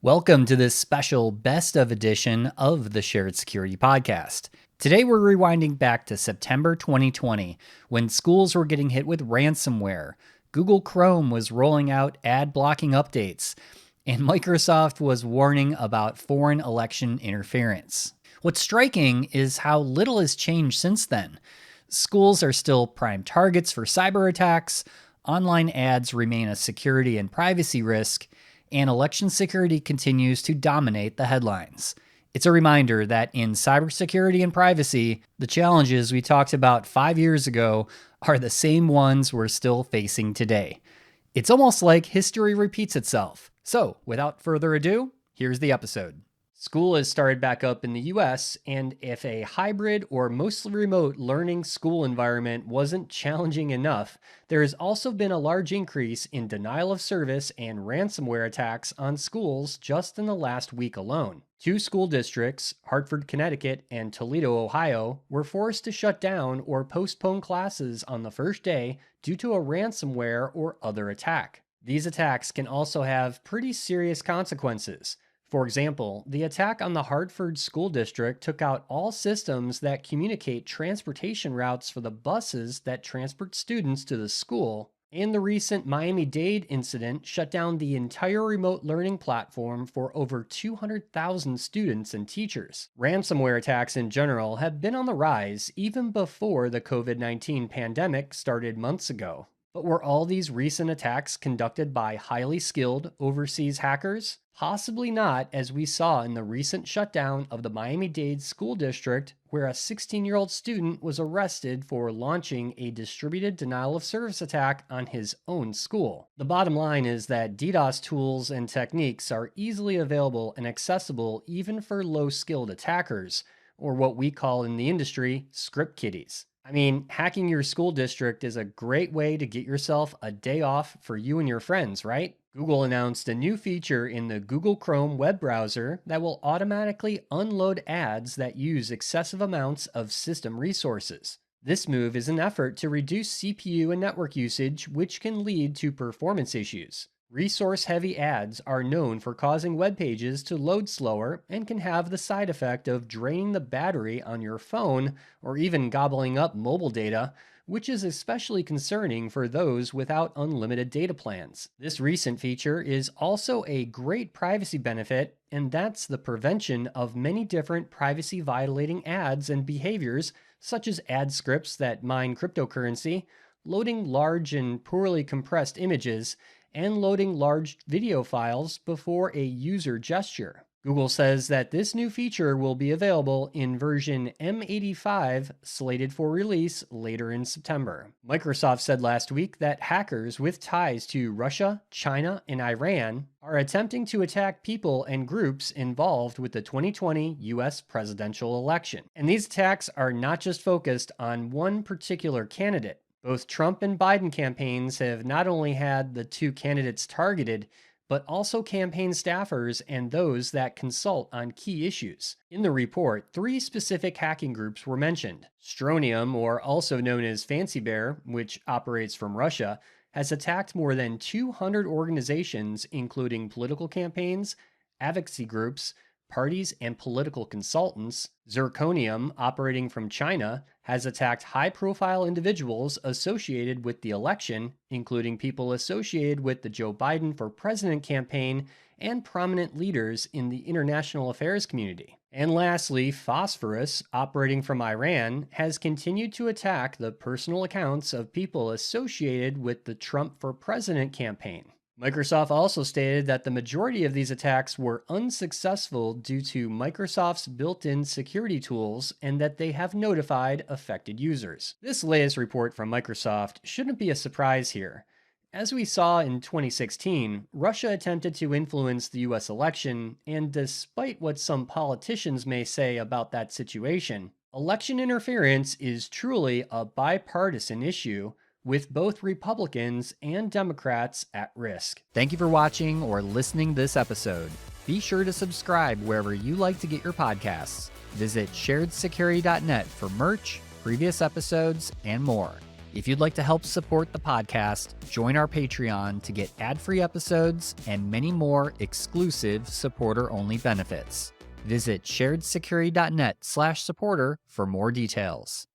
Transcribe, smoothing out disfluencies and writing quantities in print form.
Welcome to this special best of edition of the Shared Security Podcast. Today we're rewinding back to September 2020 when schools were getting hit with ransomware, Google Chrome was rolling out ad blocking updates, and Microsoft was warning about foreign election interference. What's striking is how little has changed since then. Schools are still prime targets for cyber attacks, online ads remain a security and privacy risk, and election security continues to dominate the headlines. It's a reminder that in cybersecurity and privacy, the challenges we talked about 5 years ago are the same ones we're still facing today. It's almost like history repeats itself. So, without further ado, here's the episode. School has started back up in the US, and if a hybrid or mostly remote learning school environment wasn't challenging enough, there has also been a large increase in denial of service and ransomware attacks on schools just in the last week alone. 2 school districts, Hartford, Connecticut, and Toledo, Ohio, were forced to shut down or postpone classes on the first day due to a ransomware or other attack. These attacks can also have pretty serious consequences. For example, the attack on the Hartford School District took out all systems that communicate transportation routes for the buses that transport students to the school, and the recent Miami-Dade incident shut down the entire remote learning platform for over 200,000 students and teachers. Ransomware attacks in general have been on the rise even before the COVID-19 pandemic started months ago. But were all these recent attacks conducted by highly skilled overseas hackers? Possibly not, as we saw in the recent shutdown of the Miami-Dade School District, where a 16-year-old student was arrested for launching a distributed denial of service attack on his own school. The bottom line is that DDoS tools and techniques are easily available and accessible even for low-skilled attackers, or what we call in the industry, script kiddies. I mean, hacking your school district is a great way to get yourself a day off for you and your friends, right? Google announced a new feature in the Google Chrome web browser that will automatically unload ads that use excessive amounts of system resources. This move is an effort to reduce CPU and network usage, which can lead to performance issues. Resource-heavy ads are known for causing web pages to load slower and can have the side effect of draining the battery on your phone or even gobbling up mobile data, which is especially concerning for those without unlimited data plans. This recent feature is also a great privacy benefit, and that's the prevention of many different privacy-violating ads and behaviors, such as ad scripts that mine cryptocurrency, loading large and poorly compressed images, and loading large video files before a user gesture. Google says that this new feature will be available in version M85, slated for release later in September. Microsoft said last week that hackers with ties to Russia, China, and Iran are attempting to attack people and groups involved with the 2020 US presidential election. And these attacks are not just focused on one particular candidate. Both Trump and Biden campaigns have not only had the 2 candidates targeted, but also campaign staffers and those that consult on key issues. In the report, 3 specific hacking groups were mentioned. Stronium, or also known as Fancy Bear, which operates from Russia, has attacked more than 200 organizations, including political campaigns, advocacy groups, parties, and political consultants. Zirconium, operating from China, has attacked high-profile individuals associated with the election, including people associated with the Joe Biden for President campaign and prominent leaders in the international affairs community. And lastly, Phosphorus, operating from Iran, has continued to attack the personal accounts of people associated with the Trump for President campaign. Microsoft also stated that the majority of these attacks were unsuccessful due to Microsoft's built-in security tools and that they have notified affected users. This latest report from Microsoft shouldn't be a surprise here. As we saw in 2016, Russia attempted to influence the US election, and despite what some politicians may say about that situation, election interference is truly a bipartisan issue, with both Republicans and Democrats at risk. Thank you for watching or listening to this episode. Be sure to subscribe wherever you like to get your podcasts. Visit sharedsecurity.net for merch, previous episodes, and more. If you'd like to help support the podcast, join our Patreon to get ad-free episodes and many more exclusive supporter-only benefits. Visit sharedsecurity.net/supporter for more details.